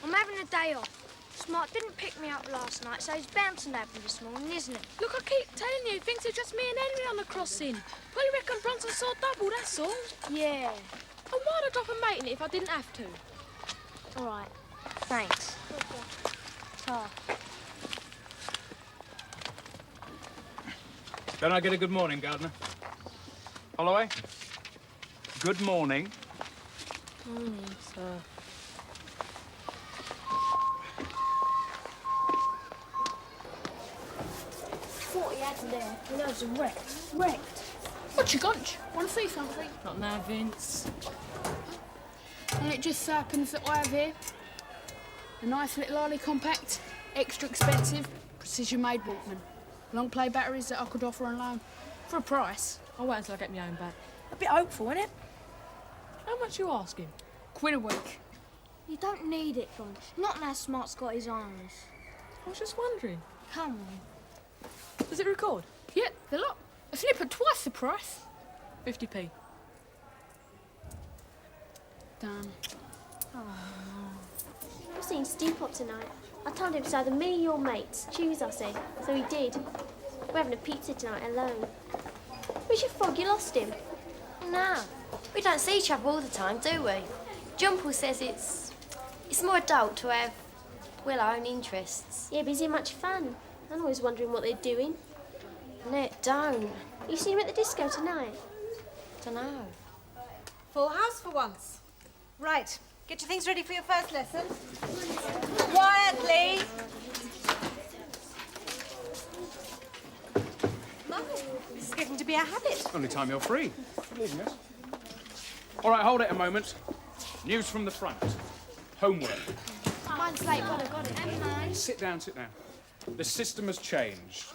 I'm having a day off. Smart didn't pick me up last night, so he's bound to nab me this morning, isn't he? Look, I keep telling you, he thinks it's just me and Henry on the crossing. Well, he reckon Bronson saw double, that's all. Yeah. And why'd I drop a mate in it if I didn't have to? All right. Thanks. Ta. Can I get a good morning, Gardner? Holloway? Good morning. Morning, sir. Thought he had there. He knows him wrecked. Wrecked. What you got? Want to see something? Not now, Vince. And it just happens that I have here a nice little Harley compact, extra expensive, precision-made Walkman. Long play batteries that I could offer on loan for a price. I'll wait until I get my own back. A bit hopeful, isn't it? How much you asking? £1 a week. You don't need it, Grange. Not now Smart's got his eyes. I was just wondering. Come on. Does it record? Yeah, the lot. A snip at twice the price. 50p. Done. I've seen Steve Pop tonight. I told him it's either me or your mates. Choose, I said. So he did. We're having a pizza tonight alone. Where's your frog? You lost him. No, we don't see each other all the time, do we? Jumple says it's more adult to have, well, our own interests. Yeah, but is he much fun? I'm always wondering what they're doing. No, it don't. You see him at the disco tonight? Dunno. Full house for once. Right, get your things ready for your first lesson. Quietly. No, this is getting to be a habit. Only time you're free. Leaving us. All right, hold it a moment. News from the front. Homework. Mine's late, but I got it. And mine. Sit down, sit down. The system has changed.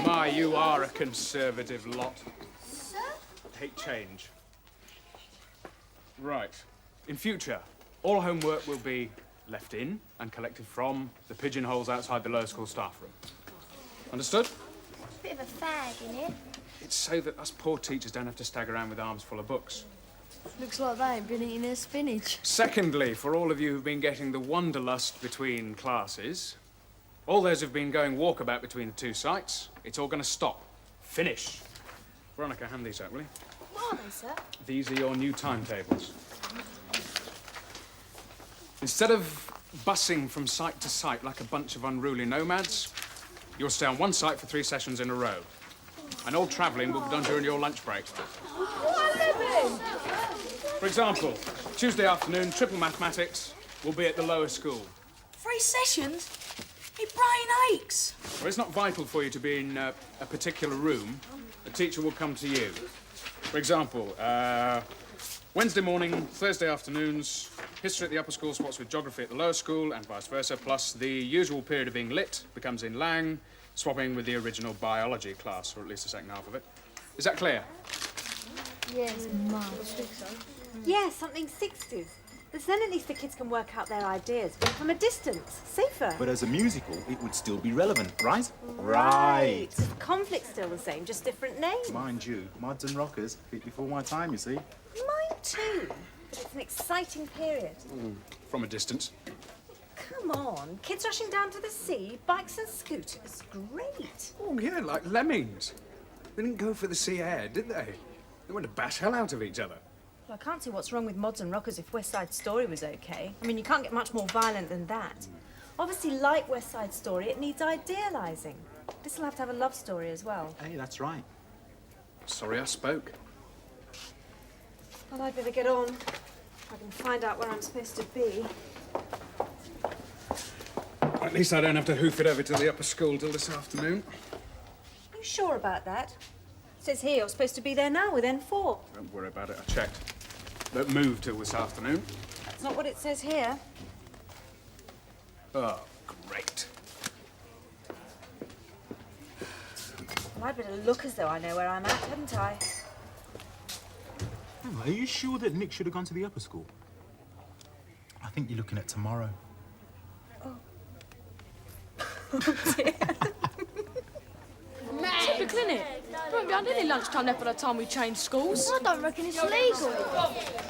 My, you are a conservative lot. Sir? Hate change. Right. In future, all homework will be left in and collected from the pigeonholes outside the lower school staff room. Understood? Bit of a fag in it. It's so that us poor teachers don't have to stagger around with arms full of books. Looks like they ain't been eating their spinach. Secondly, for all of you who've been getting the wanderlust between classes, all those who've been going walkabout between the two sites, it's all going to stop. Finish. Veronica, hand these out, will you? What are they, sir? These are your new timetables. Instead of bussing from site to site like a bunch of unruly nomads, you'll stay on one site for 3 sessions in a row. And all travelling will be done during your lunch break. For example, Tuesday afternoon, triple mathematics will be at the lower school. 3 sessions? My brain aches. Well, it's not vital for you to be in a particular room. The teacher will come to you. For example, Wednesday morning, Thursday afternoons, history at the upper school swaps with geography at the lower school, and vice versa, plus the usual period of being lit becomes in Lang, swapping with the original biology class, or at least the second half of it. Is that clear? Yes, much. Yeah, something 60s. Because then at least the kids can work out their ideas, but from a distance, safer. But as a musical, it would still be relevant, right? Right. The conflict's still the same, just different names. Mind you, mods and rockers, bit before my time, you see. Mine too. But it's an exciting period. From a distance. Come on, kids rushing down to the sea, bikes and scooters. Great. Oh, yeah, like lemmings. They didn't go for the sea air, did they? They went to bash hell out of each other. Well, I can't see what's wrong with mods and rockers if West Side Story was okay. I mean, you can't get much more violent than that. Obviously, like West Side Story, it needs idealising. This will have to have a love story as well. Hey, that's right. Sorry I spoke. Well, I'd better get on. I can find out where I'm supposed to be. At least I don't have to hoof it over to the upper school till this afternoon. Are you sure about that? It says here you're supposed to be there now with N4. Don't worry about it, I checked. Don't move till this afternoon. That's not what it says here. Oh, great. Well, I'd better look as though I know where I'm at, hadn't I? Hang on, are you sure that Nick should have gone to the upper school? I think you're looking at tomorrow. Typical, innit? We won't be had any lunchtime left by the time we change schools. I don't reckon it's legal.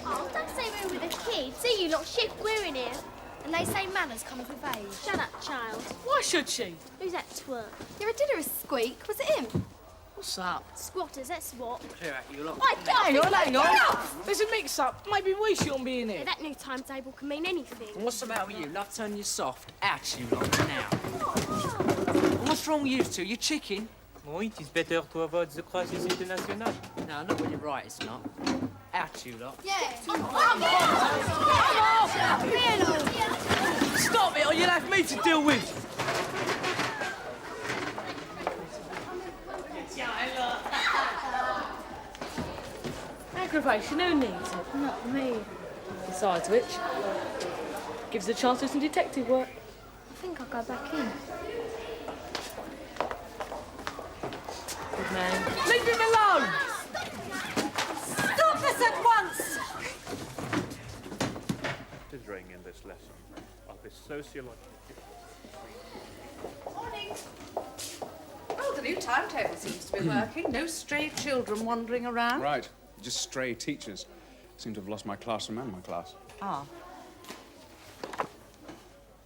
Oh, don't say we're with the kids. See, you lot shift, we're in here. And they say manners comes with age. Shut up, child. Why should she? Who's that twerp? Your itinerary squeak. Was it him? What's up? Squatters, that's what. Clear out, you lot. Hang on. There's a mix-up. Maybe we shouldn't be in Yeah, here. that new timetable can mean anything. And what's the matter with you? Love turning you soft. Out, you lot, now. And what's wrong with you two? You chicken? Oui, it is better to avoid the crisis international. No, not when you're right, it's not. Out, you lot. Stop it or you'll have me to deal with. Aggravation, who needs it? Not me. Besides which, gives us a chance to do some detective work. I think I'll go back in. Good man. Leave him alone! Stop this at once! Considering in this lesson are the sociological. Oh, the new timetable seems to be working. No stray children wandering around. Right. Just stray teachers. Seem to have lost my classroom and my class. Ah.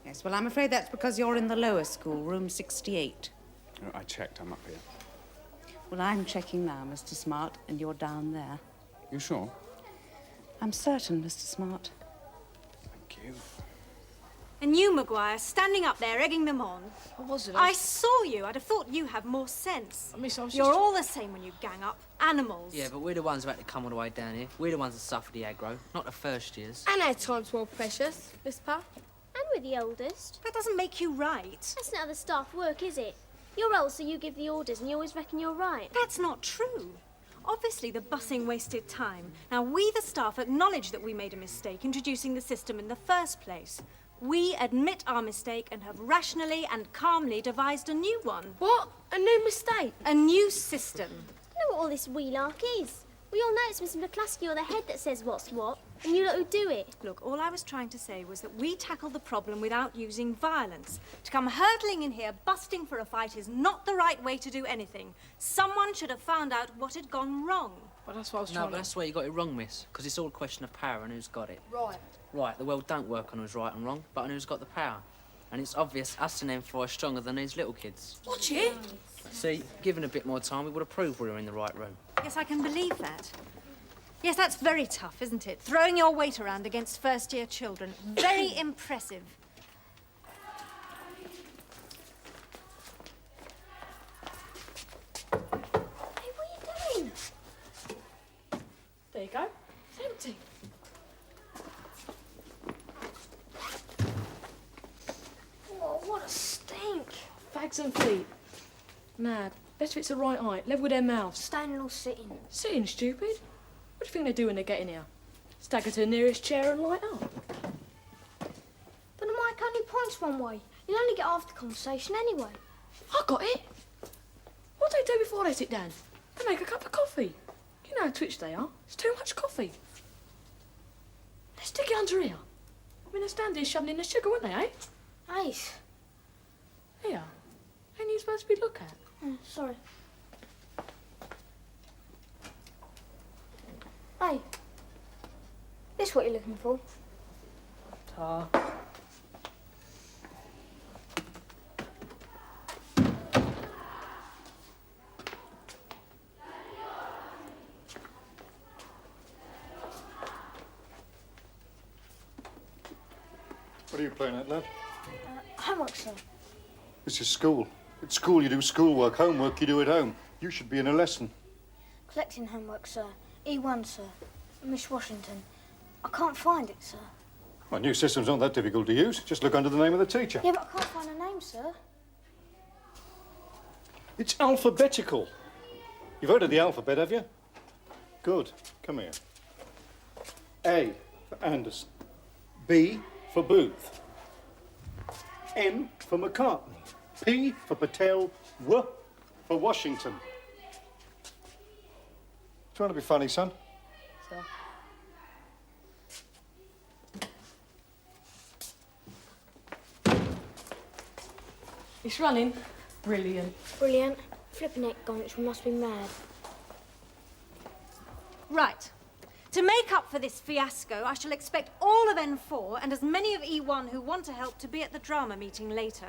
Yes, well, I'm afraid that's because you're in the lower school, room 68. Oh, I checked. I'm up here. Well, I'm checking now, Mr. Smart, and you're down there. You sure? I'm certain, Mr. Smart. Thank you. And you, Maguire, standing up there, egging them on. What was it? I saw you. I'd have thought you have more sense. Miss, I was You're just... all the same when you gang up. Animals. Yeah, but we're the ones who had to come all the way down here. We're the ones that suffered the aggro, not the first years. And our time's more precious, Miss Pa. And we're the oldest. That doesn't make you right. That's not how the staff work, is it? You're old, so you give the orders, and you always reckon you're right. That's not true. Obviously, the busing wasted time. Now, we, the staff, acknowledge that we made a mistake introducing the system in the first place. We admit our mistake and have rationally and calmly devised a new one. What? A new mistake? A new system. I know what all this wheelark is. We all know it's Miss McCluskey or the head that says what's what, and you lot who do it. Look, all I was trying to say was that we tackle the problem without using violence. To come hurtling in here, busting for a fight, is not the right way to do anything. Someone should have found out what had gone wrong. Well, that's what I was No, trying but that's where you got it wrong, miss. Because it's all a question of power and who's got it. Right. Right, the world don't work on who's right and wrong, but on who's got the power. And it's obvious us and them four are stronger than these little kids. Watch it. See, given a bit more time, we would have proved we were in the right room. Yes, I can believe that. Yes, that's very tough, isn't it? Throwing your weight around against first-year children. Very impressive. Hey, what are you doing? There you go. It's empty. Oh, what a stink. Fags and feet. Nah, best if it's the right height, level with their mouths. Standing or sitting? Sitting, stupid. What do you think they do when they get in here? Stagger to the nearest chair and light up. But the mic only points one way. You'll only get half the conversation anyway. I got it. What do they do before they sit down? They make a cup of coffee. You know how twitch they are. It's too much coffee. They stick it under here. I mean, they stand here shoving in the sugar, wouldn't they, eh? Ace. Here. Ain't you supposed to be looked at? Sorry. Hey. This what you're looking for? Tar. What are you playing at, lad? Homework, sir. This is school. At school you do schoolwork, homework you do at home. You should be in a lesson. Collecting homework, sir. E1, sir. Miss Washington. I can't find it, sir. My new system's not that difficult to use. Just look under the name of the teacher. Yeah, but I can't find her name, sir. It's alphabetical. You've heard of the alphabet, have you? Good. Come here. A for Anderson. B for Booth. M for McCartney. P for Patel. W for Washington. Trying to be funny, son? Sir. It's running. Brilliant. Brilliant. Flipping it, Gonch, we must be mad. Right. To make up for this fiasco, I shall expect all of N4 and as many of E1 who want to help to be at the drama meeting later.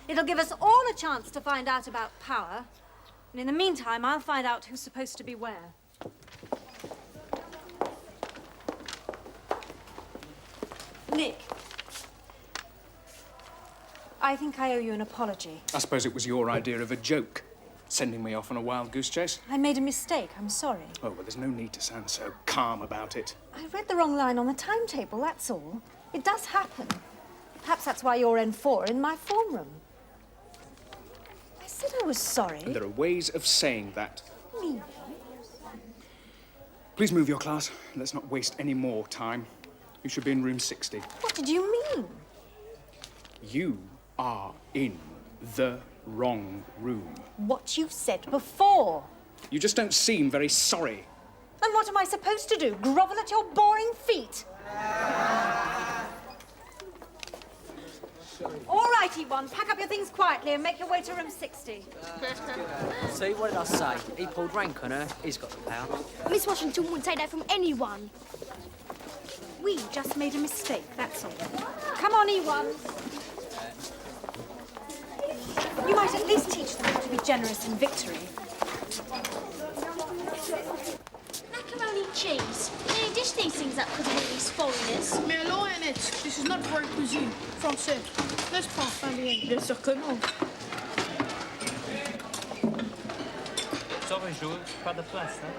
It'll give us all a chance to find out about power. And in the meantime, I'll find out who's supposed to be where. Nick. I think I owe you an apology. I suppose it was your idea of a joke, sending me off on a wild goose chase. I made a mistake. I'm sorry. Oh, well, there's no need to sound so calm about it. I read the wrong line on the timetable, that's all. It does happen. Perhaps that's why you're N4 in my form room. I said I was sorry. And there are ways of saying that. Me? Please move your class. Let's not waste any more time. You should be in room 60. What did you mean? You are in the wrong room. What you said before. You just don't seem very sorry. And what am I supposed to do? Grovel at your boring feet? All right, E1, pack up your things quietly and make your way to room 60. See, what did I say? He pulled rank on her, he's got the power. Miss Washington wouldn't take that from anyone. We just made a mistake, that's all. Come on, E1. You might at least teach them how to be generous in victory. Macaroni and cheese. Can you dish these things up because of all these foreigners? Mais alors, Annette, this is not very cuisine. Français. N'est-ce pas, Fabien? Bien sûr que non. Sorry, Jules, pas de place, hein?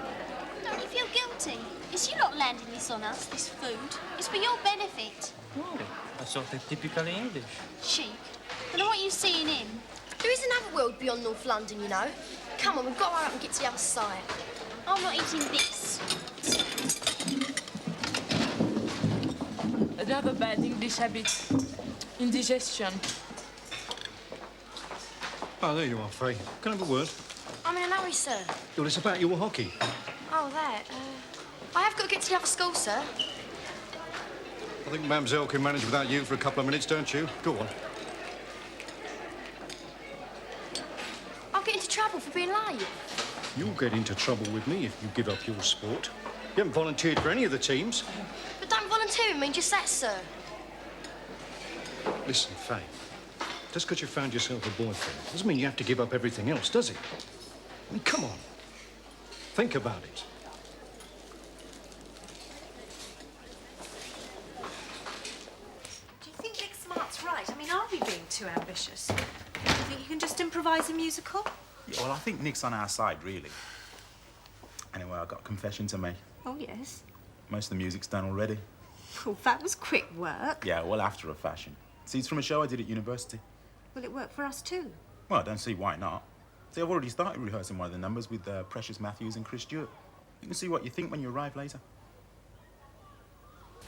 Don't you feel guilty? It's you lot landing this on us, this food. It's for your benefit. Oh, I thought they're typically English. Chic. But I want you seeing in. There is another world beyond North London, you know. Come on, we've got to hurry up and get to the other side. I'm not eating this. Another bad English habit. Indigestion. Oh, there you are, Faye. Can I have a word? I'm in a hurry, sir. Well, it's about your hockey. Oh, that. I have got to get to the other school, sir. I think Mamselle can manage without you for a couple of minutes, don't you? Go on. I'll get into trouble for being late. You'll get into trouble with me if you give up your sport. You haven't volunteered for any of the teams. But don't volunteer mean just that, sir. Listen, Faye, just because you found yourself a boyfriend doesn't mean you have to give up everything else, does it? I mean, come on. Think about it. Do you think Nick Smart's right? I mean, are we being too ambitious? Do you think you can just improvise a musical? Yeah, well, I think Nick's on our side, really. Anyway, I've got a confession to make. Oh, yes. Most of the music's done already. Well, that was quick work. Yeah, well, after a fashion. See, it's from a show I did at university. Well, it worked for us too. Well, I don't see why not. See, I've already started rehearsing one of the numbers with Precious Matthews and Chris Stewart. You can see what you think when you arrive later.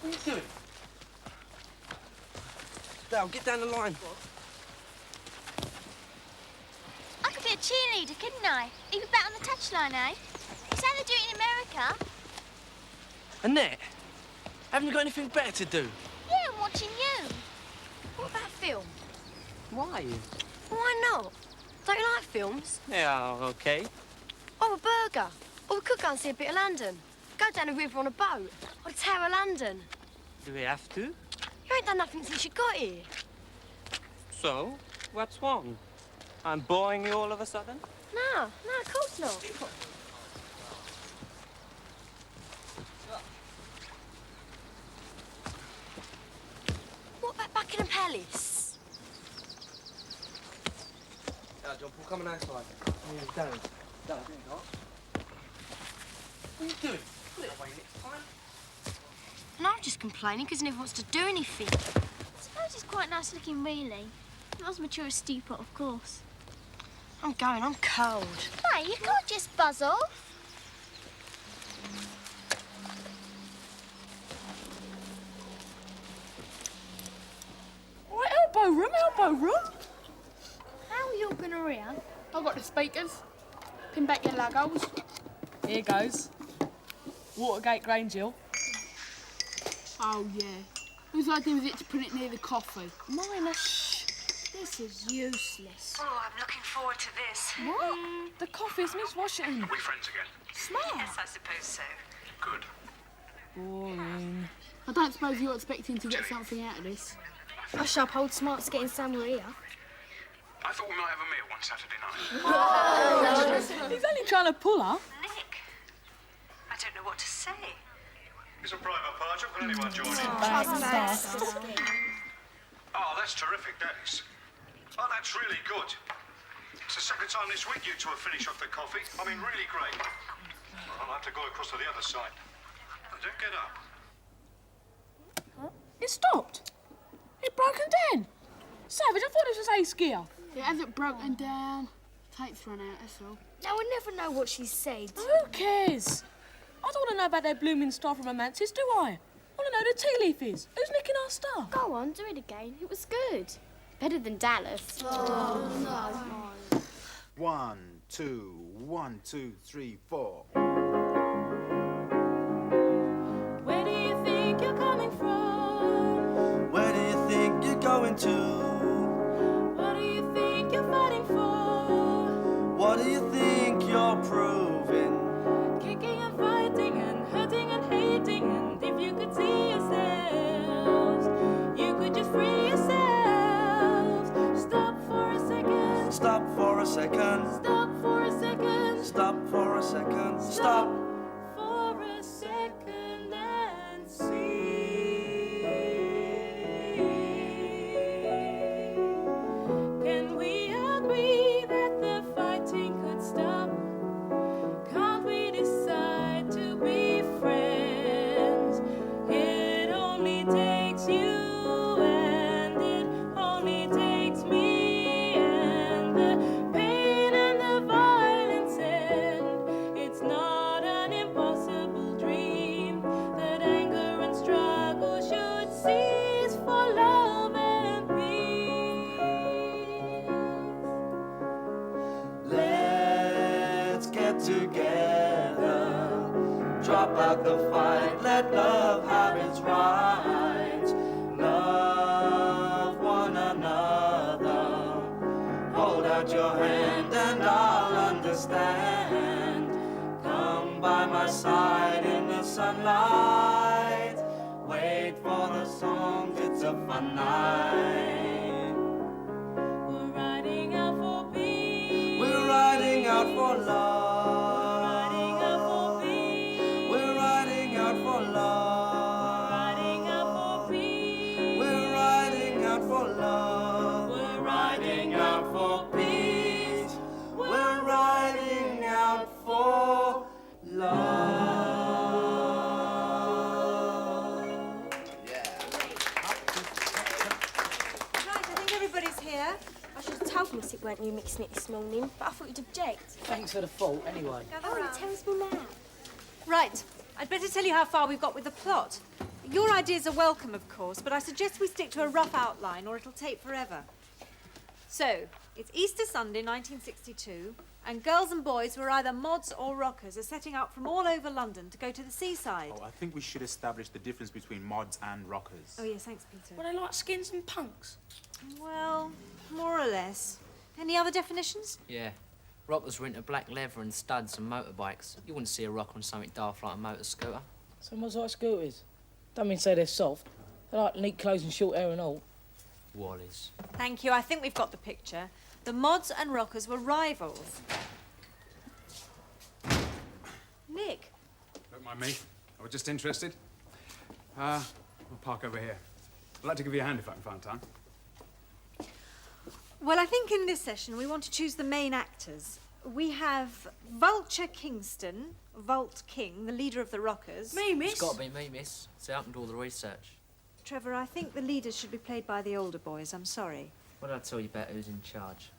What are you doing? Dale, get down the line. I could be a cheerleader, couldn't I? Even bat on the touchline, eh? Is that how they do it in America? Annette, haven't you got anything better to do? Yeah, I'm watching you. What about film? Why? Why not? Don't you like films? Yeah, okay. Oh, a burger. Or we could go and see a bit of London. Go down a river on a boat. Or the Tower of London. Do we have to? You ain't done nothing since you got here. So, what's wrong? I'm boring you all of a sudden? No, of course not. What about Buckingham Palace? John Paul, come on outside. Darren. Darren, what are you doing? Put it away next time. And I'm just complaining because he never wants to do anything. I suppose he's quite nice looking, really. Not as mature as Steepot, of course. I'm going, I'm cold. Hey, you can't just buzz off. Right, elbow room, elbow room. How are you all gonna rear? I've got the speakers. Pin back your logos. Here goes. Watergate Grange Hill. Oh, yeah. Whose idea was it to put it near the coffee? Mine. This is useless. Oh, I'm looking forward to this. What? The coffee's Miss Washington. Are we friends again? Smart. Yes, I suppose so. Good. Boring. I don't suppose you're expecting to get something out of this. Hush up, old smart's getting somewhere here. I thought we might have a meal one Saturday night. He's only trying to pull her. Nick, I don't know what to say. It's a private party. Can anyone join in? Oh, that's terrific, that is. Oh, that's really good. It's the second time this week you two have finished off the coffee. I mean, really great. Well, I'll have to go across to the other side. Now, don't get up. It stopped. It broken down. Savage, I thought this was ace gear. It hasn't broken down. Tape's run out, that's all. Now, we never know what she said. Who cares? I don't want to know about their blooming star from romances, do I? I want to know who the tea leaf is. Who's nicking our star? Go on, do it again. It was good. Better than Dallas. Oh, no. 1, 2, 1, 2, 3, 4. Where do you think you're coming from? Where do you think you're going to? What do you think you're fighting for? What do you think you're proving? Kicking and fighting and hurting and hating, and if you could see yourselves, you could just free yourselves. Stop for a second. Stop for a second. Stop for a second. Stop for a second. Stop for a second and see. Can we agree that the fighting could stop? Can't we decide to be friends? It only takes you and it only takes me, and the pain and the violence end. It's not an impossible dream that anger and struggle should cease for love and peace. Let's get together. Drop out the fight. Let love have its rights. Love one another. Hold out your hand and I'll understand. Come by my side in the sunlight. Wait for the songs, it's a fun night. We're riding out for peace. We're riding out for love. Riding out for peace. We're riding out for love. Riding out for peace. We're riding out for love. We're riding out for peace. We're riding out for love. Right, I think everybody's here. I should have told Miss it weren't you mixing it this morning, but I thought you'd object. Thanks for the fault, anyway. Oh, it tells me now. Right, I'd better tell you how far we've got with the plot. Your ideas are welcome, of course, but I suggest we stick to a rough outline or it'll take forever. So, it's Easter Sunday, 1962, and girls and boys who are either mods or rockers are setting out from all over London to go to the seaside. Oh, I think we should establish the difference between mods and rockers. Oh, yes, thanks, Peter. Well, they like skins and punks. Well, more or less. Any other definitions? Yeah. Rockers were into black leather and studs and motorbikes. You wouldn't see a rocker on something daft like a motor scooter. So much like scooters. Don't mean to say they're soft. They like neat clothes and short hair and all. Wallies. Thank you, I think we've got the picture. The mods and rockers were rivals. Nick. Don't mind me. I was just interested. We'll park over here. I'd like to give you a hand if I can find time. Well, I think in this session we want to choose the main actors. We have Vulture Kingston, Volt King, the leader of the rockers. Me, miss. It's got to be me, miss. So I can do all the research. Trevor, I think the leaders should be played by the older boys, I'm sorry. What did I tell you about who's in charge?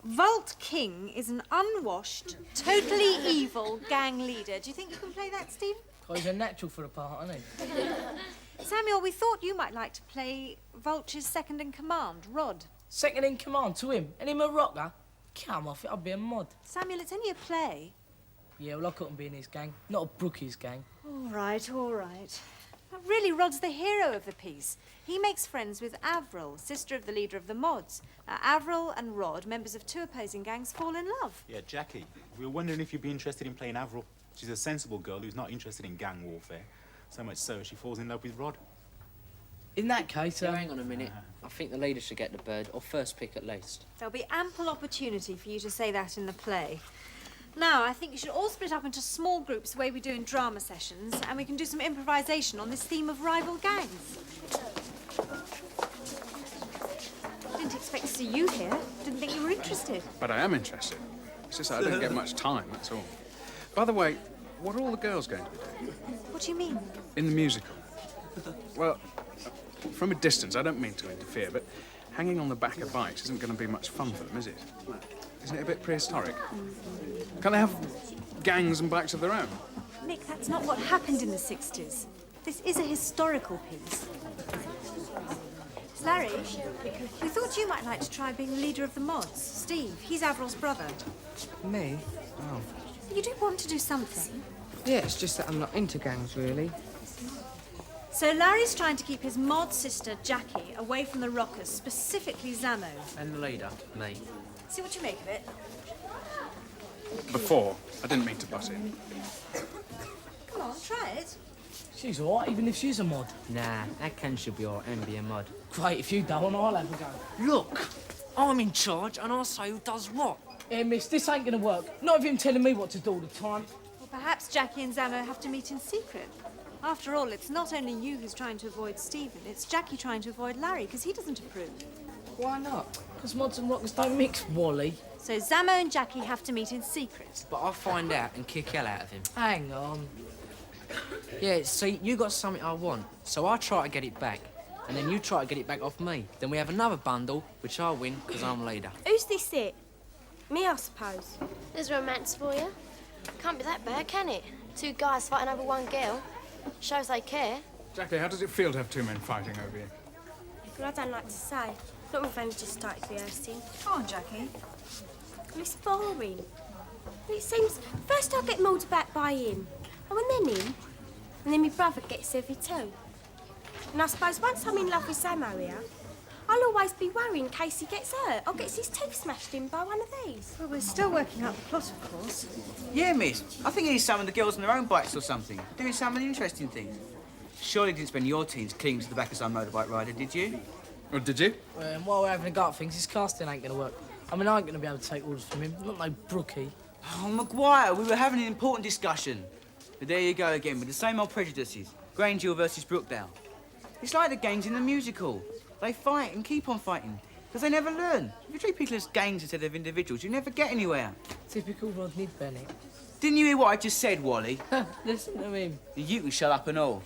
Volt King is an unwashed, totally evil gang leader. Do you think you can play that, Steve? Oh, he's a natural for the part, isn't he? Samuel, we thought you might like to play Vulture's second in command, Rod. Second in command to him, and him a rocker? Come off it, I'd be a mod. Samuel, it's only a play. Yeah, well, I couldn't be in his gang. Not a Brookie's gang. All right, all right. But really, Rod's the hero of the piece. He makes friends with Avril, sister of the leader of the mods. Now, Avril and Rod, members of two opposing gangs, fall in love. Yeah, Jackie, we were wondering if you'd be interested in playing Avril. She's a sensible girl who's not interested in gang warfare. So much so, she falls in love with Rod. In that case, Hang on a minute. I think the leader should get the bird, or first pick at least. There'll be ample opportunity for you to say that in the play. Now, I think you should all split up into small groups the way we do in drama sessions, and we can do some improvisation on this theme of rival gangs. Didn't expect to see you here. Didn't think you were interested. But I am interested. It's just that I don't get much time, that's all. By the way, what are all the girls going to be doing? What do you mean? In the musical? Well, from a distance, I don't mean to interfere, but hanging on the back of bikes isn't going to be much fun for them, is it? Isn't it a bit prehistoric? Can't they have gangs and bikes of their own? Nick, that's not what happened in the 60s. This is a historical piece. Larry, we thought you might like to try being the leader of the mods. Steve, he's Avril's brother. Me? Oh. You do want to do something. Yeah, it's just that I'm not into gangs, really. So Larry's trying to keep his mod sister, Jackie, away from the rockers, specifically Zamo. And the leader, me. See what you make of it. Before, I didn't mean to butt in. Come on, try it. She's all right, even if she's a mod. Nah, that Ken should be all right and be a mod. Great, if you don't, I'll have a go. Look, I'm in charge and I'll say who does what. Hey, miss, this ain't gonna work. Not with him telling me what to do all the time. Well, perhaps Jackie and Zamo have to meet in secret. After all, it's not only you who's trying to avoid Stephen, it's Jackie trying to avoid Larry, because he doesn't approve. Why not? Because mods and rockers don't mix, Wally. So Zamo and Jackie have to meet in secret. But I'll find out and kick hell out of him. Hang on. Yeah, see, you got something I want, so I try to get it back. And then you try to get it back off me. Then we have another bundle, which I win, because I'm leader. Who's this it? Me, I suppose. There's romance for you. Can't be that bad, can it? Two guys fighting over one girl. Shows they care. Jackie, how does it feel to have two men fighting over you? Well, I don't like to say. Not my friends just started rehearsing. Come on, Jackie. Well, it's boring. Well, it seems first I get mauled back by him, and then him, and then my brother gets every two. And I suppose once I'm in love with Zamo here, I'll always be worrying in case he gets hurt or gets his teeth smashed in by one of these. Well, we're still working out the plot, of course. Yeah, miss. I think he's some of the girls on their own bikes or something, doing some of the interesting things. Surely you didn't spend your teens clinging to the back of some motorbike rider, did you? Or did you? And while we're having a go at things, his casting ain't gonna work. I mean, I ain't gonna be able to take orders from him. Not no brookie. Oh, Maguire, we were having an important discussion. But there you go again, with the same old prejudices. Grange versus Brookdale. It's like the gangs in the musical. They fight and keep on fighting, because they never learn. If you treat people as gangs instead of individuals, you never get anywhere. Typical Rodney Bennett. Didn't you hear what I just said, Wally? Listen to him. You can shut up and all.